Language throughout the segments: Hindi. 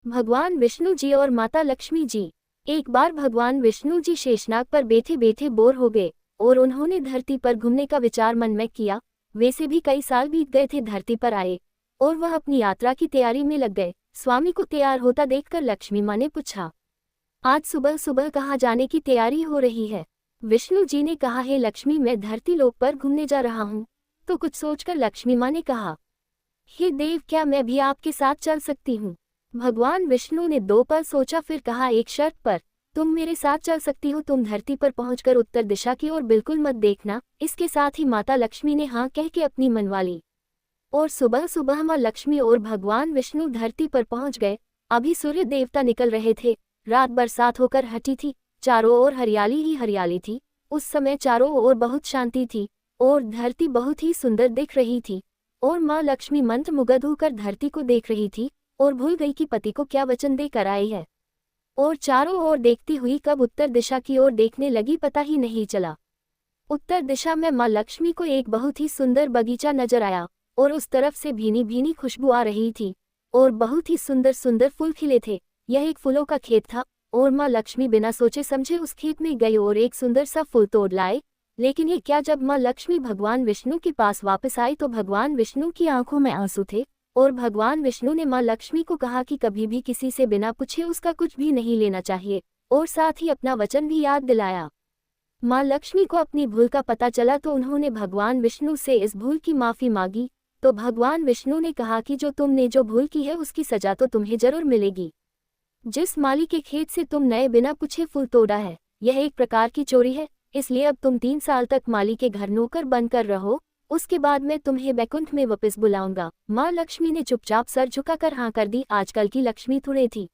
भगवान विष्णु जी और माता लक्ष्मी जी। एक बार भगवान विष्णु जी शेषनाग पर बैठे बैठे बोर हो गए और उन्होंने धरती पर घूमने का विचार मन में किया। वैसे भी कई साल बीत गए थे धरती पर आए और वह अपनी यात्रा की तैयारी में लग गए। स्वामी को तैयार होता देखकर लक्ष्मी माँ ने पूछा, आज सुबह सुबह कहाँ जाने की तैयारी हो रही है? विष्णु जी ने कहा, है लक्ष्मी, मैं धरती लोक पर घूमने जा रहा हूँ। तो कुछ सोचकर लक्ष्मी माँ ने कहा, हे देव, क्या मैं भी आपके साथ चल सकती हूँ? भगवान विष्णु ने 2 पल सोचा, फिर कहा, एक शर्त पर। तुम मेरे साथ चल सकती हो। तुम धरती पर पहुंचकर उत्तर दिशा की ओर बिल्कुल मत देखना। इसके साथ ही माता लक्ष्मी ने हाँ कह के अपनी मनवा ली और सुबह सुबह माँ लक्ष्मी और भगवान विष्णु धरती पर पहुंच गए। अभी सूर्य देवता निकल रहे थे। रात बरसात होकर हटी थी। चारों ओर हरियाली ही हरियाली थी। उस समय चारों ओर बहुत शांति थी और धरती बहुत ही सुंदर दिख रही थी। और माँ लक्ष्मी मंत्रमुग्ध होकर धरती को देख रही थी और भूल गई कि पति को क्या वचन देकर आई है। और चारों ओर देखती हुई कब उत्तर दिशा की ओर देखने लगी पता ही नहीं चला। उत्तर दिशा में माँ लक्ष्मी को एक बहुत ही सुंदर बगीचा नजर आया और उस तरफ से भीनी भीनी खुशबू आ रही थी और बहुत ही सुंदर सुंदर फूल खिले थे। यह एक फूलों का खेत था और माँ लक्ष्मी बिना सोचे समझे उस खेत में गई और एक सुंदर सा फूल तोड़ लाए। लेकिन ये क्या, जब माँ लक्ष्मी भगवान विष्णु के पास वापस आई तो भगवान विष्णु की आंखों में आंसू थे और भगवान विष्णु ने माँ लक्ष्मी को कहा कि कभी भी किसी से बिना पूछे उसका कुछ भी नहीं लेना चाहिए और साथ ही अपना वचन भी याद दिलाया। माँ लक्ष्मी को अपनी भूल का पता चला तो उन्होंने भगवान विष्णु से इस भूल की माफ़ी मांगी। तो भगवान विष्णु ने कहा कि जो तुमने जो भूल की है उसकी सजा तो तुम्हें जरूर मिलेगी। जिस माली के खेत से तुम नए बिना पूछे फूल तोड़ा है, यह एक प्रकार की चोरी है। इसलिए अब तुम 3 साल तक माली के घर नौकर बनकर रहो। उसके बाद मैं तुम्हें बैकुंठ में वापस बुलाऊंगा। माँ लक्ष्मी ने चुपचाप सर झुकाकर हाँ कर दी। आजकल की लक्ष्मी थोड़े थी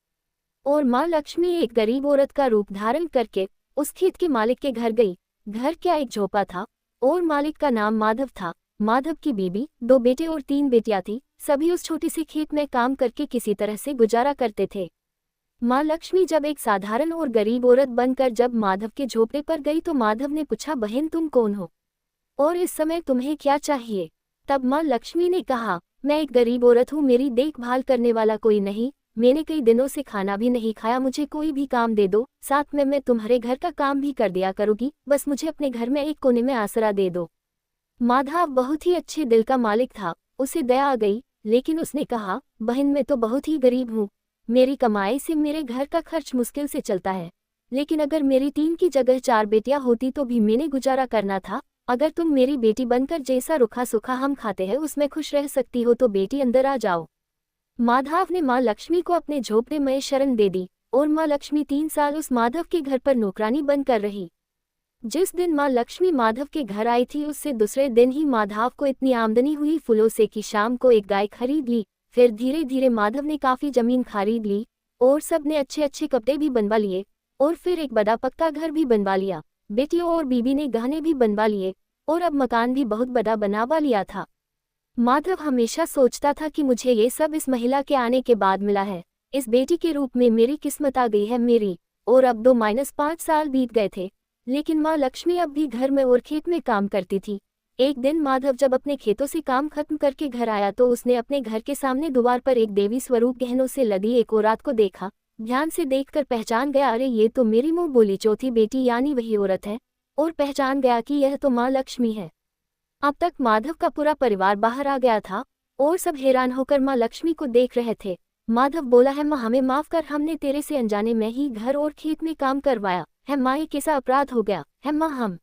और माँ लक्ष्मी एक गरीब औरत का रूप धारण करके उस खेत के मालिक के घर गई। घर क्या एक झोपड़ा था और मालिक का नाम माधव था। माधव की बीबी, 2 बेटे और 3 बेटियां थी। सभी उस छोटी सी खेत में काम करके किसी तरह से गुजारा करते थे। माँ लक्ष्मी जब एक साधारण और गरीब औरत बनकर जब माधव के झोपड़े पर गई तो माधव ने पूछा, बहन तुम कौन हो और इस समय तुम्हें क्या चाहिए? तब माँ लक्ष्मी ने कहा, मैं एक गरीब औरत हूँ, मेरी देखभाल करने वाला कोई नहीं। मैंने कई दिनों से खाना भी नहीं खाया, मुझे कोई भी काम दे दो, साथ में मैं तुम्हारे घर का काम भी कर दिया करूँगी। बस मुझे अपने घर में एक कोने में आसरा दे दो। माधव बहुत ही अच्छे दिल का मालिक था, उसे दया आ गई। लेकिन उसने कहा, बहन मैं तो बहुत ही गरीब हूँ, मेरी कमाई से मेरे घर का खर्च मुश्किल से चलता है। लेकिन अगर मेरी 3 की जगह 4 बेटियां होती तो भी मैंने गुजारा करना था। अगर तुम मेरी बेटी बनकर जैसा रूखा सूखा हम खाते हैं उसमें खुश रह सकती हो तो बेटी अंदर आ जाओ। माधव ने माँ लक्ष्मी को अपने झोपड़े में शरण दे दी और माँ लक्ष्मी 3 साल उस माधव के घर पर नौकरानी बनकर रही। जिस दिन माँ लक्ष्मी माधव के घर आई थी उससे दूसरे दिन ही माधव को इतनी आमदनी हुई फूलों से कि शाम को एक गाय खरीद ली। फिर धीरे धीरे माधव ने काफी जमीन खरीद ली और सबने अच्छे अच्छे कपड़े भी बनवा लिए और फिर एक बड़ा पक्का घर भी बनवा लिया। बेटियों और बीबी ने गहने भी बनवा लिए और अब मकान भी बहुत बड़ा बनवा लिया था। माधव हमेशा सोचता था कि मुझे ये सब इस महिला के आने के बाद मिला है। इस बेटी के रूप में मेरी किस्मत आ गई है मेरी। और अब 2-5 साल बीत गए थे लेकिन माँ लक्ष्मी अब भी घर में और खेत में काम करती थी। एक दिन माधव जब अपने खेतों से काम खत्म करके घर आया तो उसने अपने घर के सामने द्वार पर एक देवी स्वरूप गहनों से लदी एक औरत को देखा। ध्यान से देखकर पहचान गया, अरे ये तो मेरी मुंह बोली चौथी बेटी यानी वही औरत है। और पहचान गया कि यह तो माँ लक्ष्मी है। अब तक माधव का पूरा परिवार बाहर आ गया था और सब हैरान होकर माँ लक्ष्मी को देख रहे थे। माधव बोला, है माँ हमें माफ कर, हमने तेरे से अनजाने में ही घर और खेत में काम करवाया है। माँ ये कैसा अपराध हो गया है माँ, हम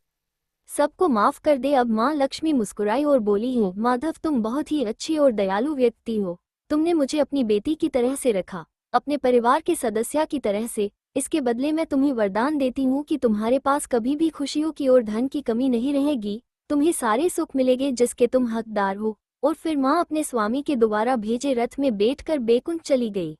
सबको माफ कर दे। अब माँ लक्ष्मी मुस्कुराई और बोली, हूँ माधव तुम बहुत ही अच्छी और दयालु व्यक्ति हो। तुमने मुझे अपनी बेटी की तरह से रखा, अपने परिवार के सदस्य की तरह से। इसके बदले मैं तुम्हें वरदान देती हूँ कि तुम्हारे पास कभी भी खुशियों की और धन की कमी नहीं रहेगी। तुम्हें सारे सुख मिलेंगे जिसके तुम हकदार हो। और फिर माँ अपने स्वामी के द्वारा भेजे रथ में बैठकर बैकुंठ चली गई।